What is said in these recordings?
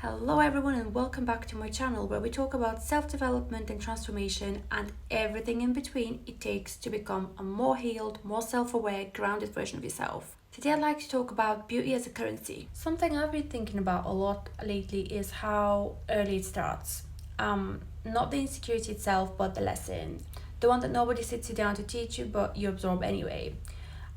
Hello everyone and welcome back to my channel where we talk about self-development and transformation and everything in between it takes to become a more healed, more self-aware, grounded version of yourself. Today I'd like to talk about beauty as a currency. Something I've been thinking about a lot lately is how early it starts. Not the insecurity itself but the lesson. The one that nobody sits you down to teach you but you absorb anyway.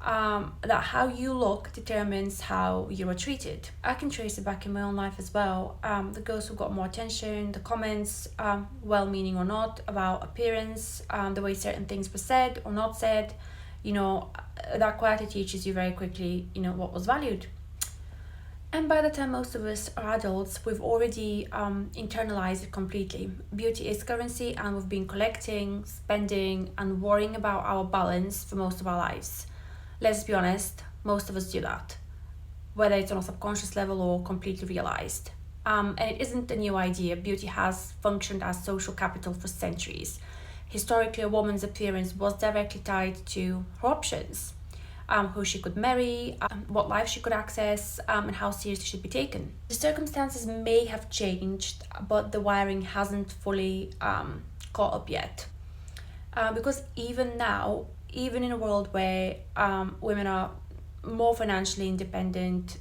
That how you look determines how you are treated. I can trace it back in my own life as well. The girls who got more attention, the comments, well-meaning or not, about appearance, the way certain things were said or not said, that quietly teaches you very quickly, what was valued. And by the time most of us are adults, we've already internalized it completely. Beauty is currency, and we've been collecting, spending, and worrying about our balance for most of our lives. Let's be honest, most of us do that, whether it's on a subconscious level or completely realized. And it isn't a new idea. Beauty has functioned as social capital for centuries. Historically, a woman's appearance was directly tied to her options, who she could marry, what life she could access, and how seriously she'd be taken. The circumstances may have changed, but the wiring hasn't fully caught up yet. Because even now, even in a world where women are more financially independent,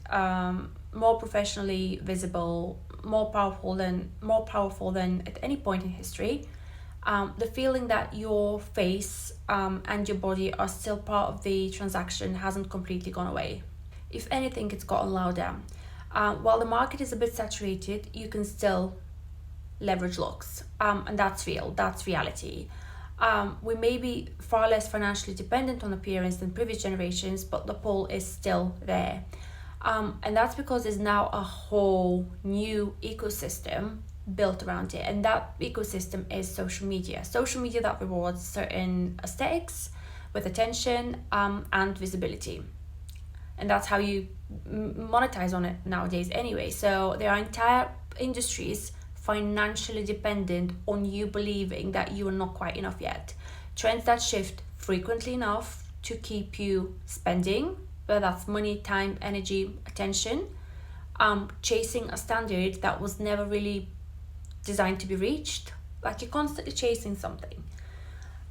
more professionally visible, more powerful than at any point in history, the feeling that your face and your body are still part of the transaction hasn't completely gone away. If anything, it's gotten louder. While the market is a bit saturated, you can still leverage looks, and that's real, that's reality. We may be far less financially dependent on appearance than previous generations, but the pull is still there. And that's because there's now a whole new ecosystem built around it. And that ecosystem is social media. Social media that rewards certain aesthetics with attention and visibility. And that's how you monetize on it nowadays anyway. So there are entire industries financially dependent on you believing that you are not quite enough yet. Trends that shift frequently enough to keep you spending, whether that's money, time, energy, attention, chasing a standard that was never really designed to be reached. Like you're constantly chasing something.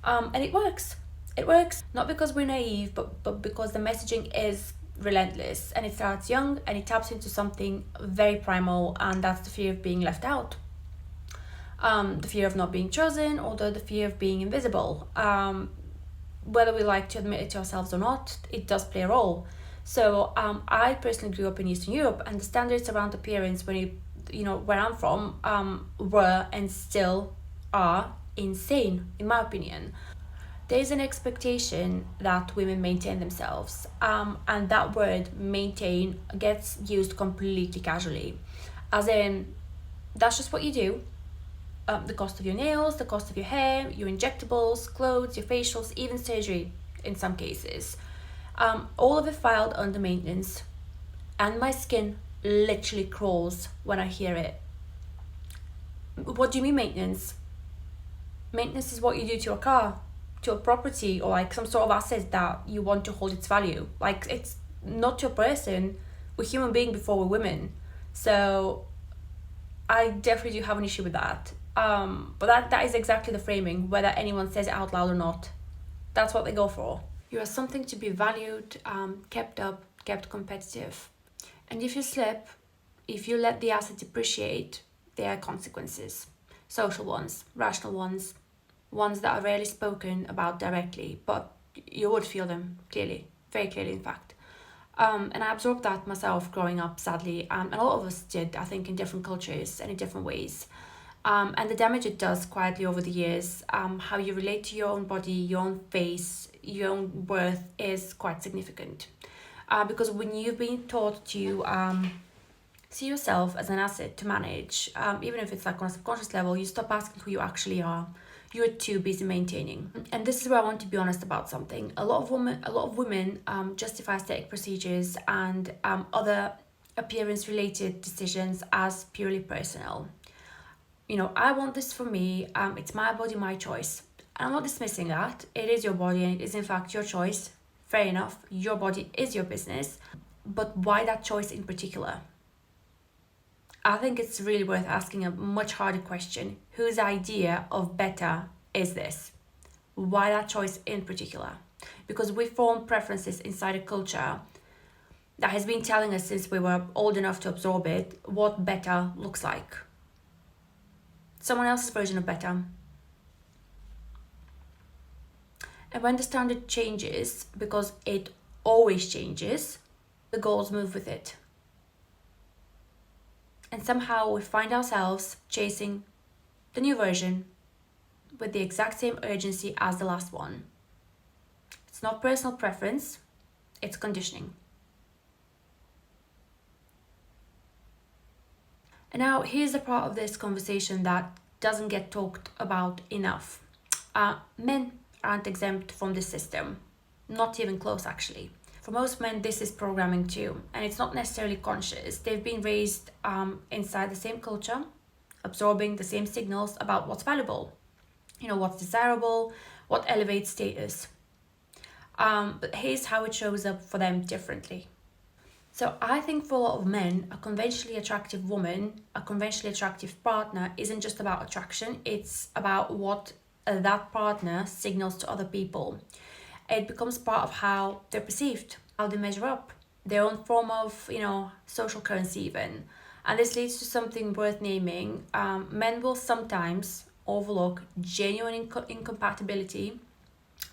And it works. It works not because we're naive, but because the messaging is relentless and it starts young and it taps into something very primal, and that's the fear of being left out. The fear of not being chosen, or the fear of being invisible. Whether we like to admit it to ourselves or not, it does play a role. So I personally grew up in Eastern Europe, and the standards around appearance where I'm from were and still are insane, in my opinion. There's an expectation that women maintain themselves, and that word maintain gets used completely casually, as in that's just what you do. The cost of your nails, the cost of your hair, your injectables, clothes, your facials, even surgery in some cases. All of it filed under maintenance, and my skin literally crawls when I hear it. What do you mean maintenance? Maintenance is what you do to a car, to a property, or like some sort of asset that you want to hold its value. Like, it's not your person. We're human beings before we're women. So I definitely do have an issue with that. But that is exactly the framing, whether anyone says it out loud or not. That's what they go for. You are something to be valued, kept up, kept competitive. And if you slip, if you let the asset depreciate, there are consequences. Social ones, rational ones that are rarely spoken about directly, but you would feel them clearly, very clearly in fact. And I absorbed that myself growing up, sadly, and a lot of us did, I think, in different cultures and in different ways. And the damage it does quietly over the years, how you relate to your own body, your own face, your own worth is quite significant. Because when you've been taught to see yourself as an asset to manage, even if it's like on a subconscious level, you stop asking who you actually are. You're too busy maintaining. And this is where I want to be honest about something. A lot of women justify aesthetic procedures and other appearance related decisions as purely personal. I want this for me, it's my body, my choice. And I'm not dismissing that. It is your body and it is in fact your choice. Fair enough, your body is your business. But why that choice in particular? I think it's really worth asking a much harder question. Whose idea of better is this? Why that choice in particular? Because we form preferences inside a culture that has been telling us since we were old enough to absorb it what better looks like. Someone else's version of better. And when the standard changes, because it always changes, the goals move with it. And somehow we find ourselves chasing the new version with the exact same urgency as the last one. It's not personal preference, it's conditioning. And now here's the part of this conversation that doesn't get talked about enough. Men aren't exempt from this system, not even close actually. For most men, this is programming too, and it's not necessarily conscious. They've been raised inside the same culture, absorbing the same signals about what's valuable, what's desirable, what elevates status. But here's how it shows up for them differently. So I think for a lot of men, a conventionally attractive woman, a conventionally attractive partner isn't just about attraction, it's about what that partner signals to other people. It becomes part of how they're perceived, how they measure up, their own form of, social currency even. And this leads to something worth naming. Men will sometimes overlook genuine incompatibility,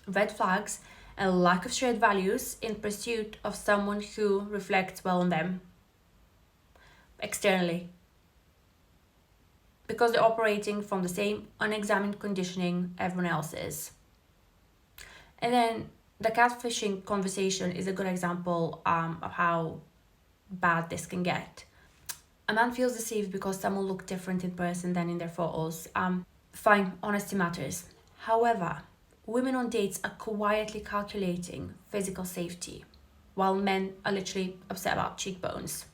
red flags, and lack of shared values in pursuit of someone who reflects well on them externally. Because they're operating from the same unexamined conditioning everyone else is. And then the catfishing conversation is a good example of how bad this can get. A man feels deceived because someone looked different in person than in their photos. Fine, honesty matters. However, women on dates are quietly calculating physical safety, while men are literally upset about cheekbones.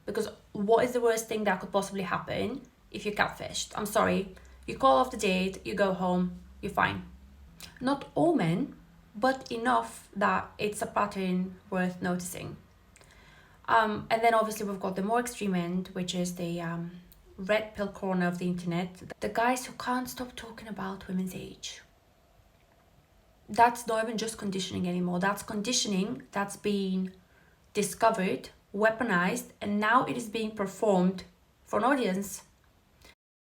Because what is the worst thing that could possibly happen if you're catfished? I'm sorry, you call off the date, you go home, you're fine. Not all men, but enough that it's a pattern worth noticing. And then obviously we've got the more extreme end, which is the red pill corner of the internet. The guys who can't stop talking about women's age. That's not even just conditioning anymore. That's conditioning that's been discovered, weaponized, and now it is being performed for an audience.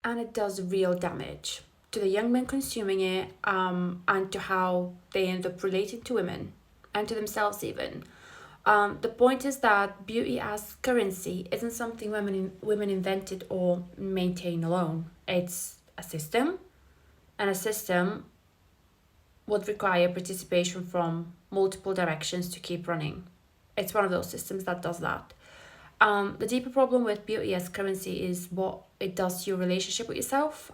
And it does real damage to the young men consuming it, and to how they end up relating to women and to themselves even. The point is that beauty as currency isn't something women invented or maintain alone. It's a system, and a system would require participation from multiple directions to keep running. It's one of those systems that does that. The deeper problem with beauty as currency is what it does to your relationship with yourself.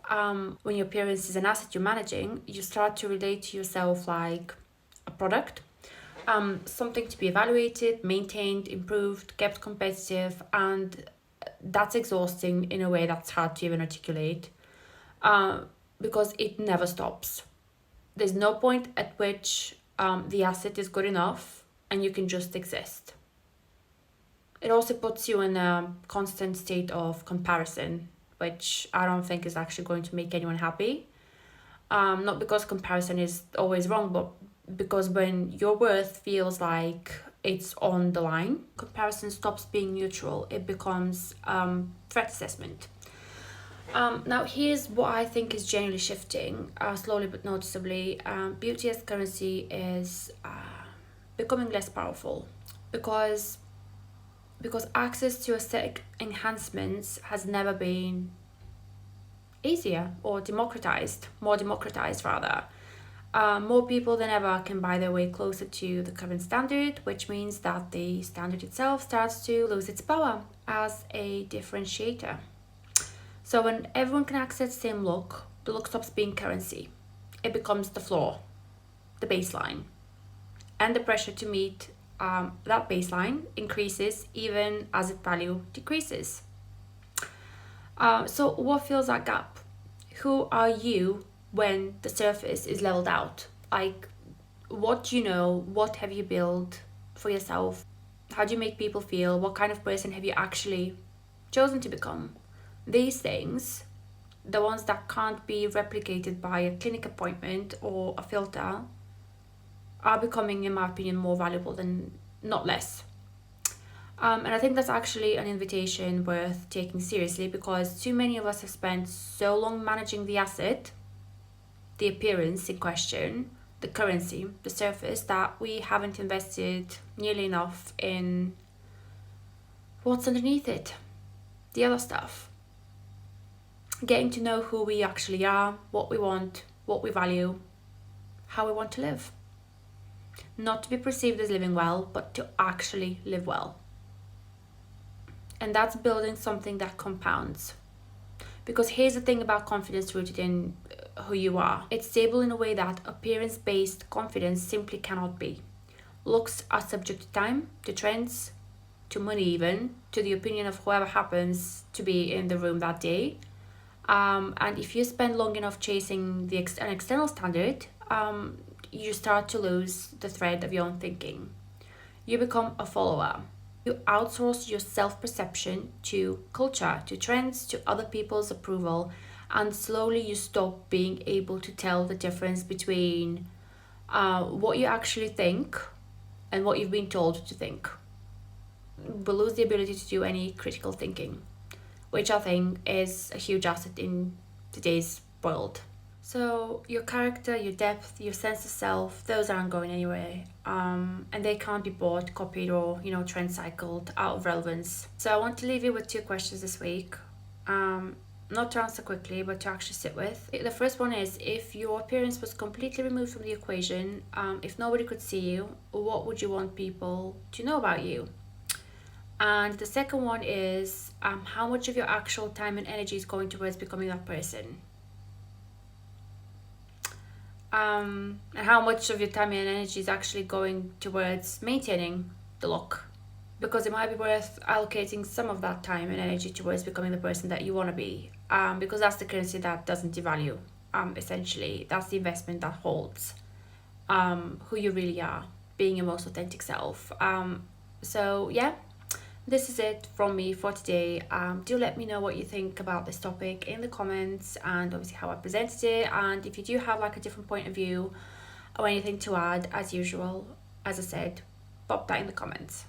When your appearance is an asset you're managing, you start to relate to yourself like a product, something to be evaluated, maintained, improved, kept competitive, and that's exhausting in a way that's hard to even articulate, because it never stops. There's no point at which the asset is good enough and you can just exist. It also puts you in a constant state of comparison, which I don't think is actually going to make anyone happy. Not because comparison is always wrong, but because when your worth feels like it's on the line, comparison stops being neutral. It becomes threat assessment. Now, here's what I think is generally shifting, slowly but noticeably. Beauty as currency is becoming less powerful because access to aesthetic enhancements has never been easier or more democratized rather. More people than ever can buy their way closer to the current standard, which means that the standard itself starts to lose its power as a differentiator. So when everyone can access the same look, the look stops being currency. It becomes the floor, the baseline. And the pressure to meet that baseline increases even as its value decreases. So what fills that gap? Who are you when the surface is leveled out? Like, what do you know? What have you built for yourself? How do you make people feel? What kind of person have you actually chosen to become. These things, the ones that can't be replicated by a clinic appointment or a filter, are becoming, in my opinion, more valuable than, not less. And I think that's actually an invitation worth taking seriously, because too many of us have spent so long managing the asset, the appearance in question, the currency, the surface, that we haven't invested nearly enough in what's underneath it, the other stuff. Getting to know who we actually are, what we want, what we value, how we want to live. Not to be perceived as living well, but to actually live well. And that's building something that compounds. Because here's the thing about confidence rooted in who you are: it's stable in a way that appearance based confidence simply cannot be. Looks are subject to time, to trends, to money, even to the opinion of whoever happens to be in the room that day. And if you spend long enough chasing an external standard, you start to lose the thread of your own thinking. You become a follower. You outsource your self perception to culture, to trends, to other people's approval, and slowly you stop being able to tell the difference between what you actually think and what you've been told to think. We lose the ability to do any critical thinking, which I think is a huge asset in today's world. So your character, your depth, your sense of self, those aren't going anywhere. And they can't be bought, copied, or trend cycled out of relevance. So I want to leave you with two questions this week. Not to answer quickly, but to actually sit with. The first one is, if your appearance was completely removed from the equation, if nobody could see you, what would you want people to know about you? And the second one is, how much of your actual time and energy is going towards becoming that person? And how much of your time and energy is actually going towards maintaining the look? Because it might be worth allocating some of that time and energy towards becoming the person that you want to be. Because that's the currency that doesn't devalue. Essentially, that's the investment that holds who you really are, being your most authentic self. So yeah, this is it from me for today. Do let me know what you think about this topic in the comments, and obviously how I presented it. And if you do have like a different point of view or anything to add, as usual, as I said, pop that in the comments.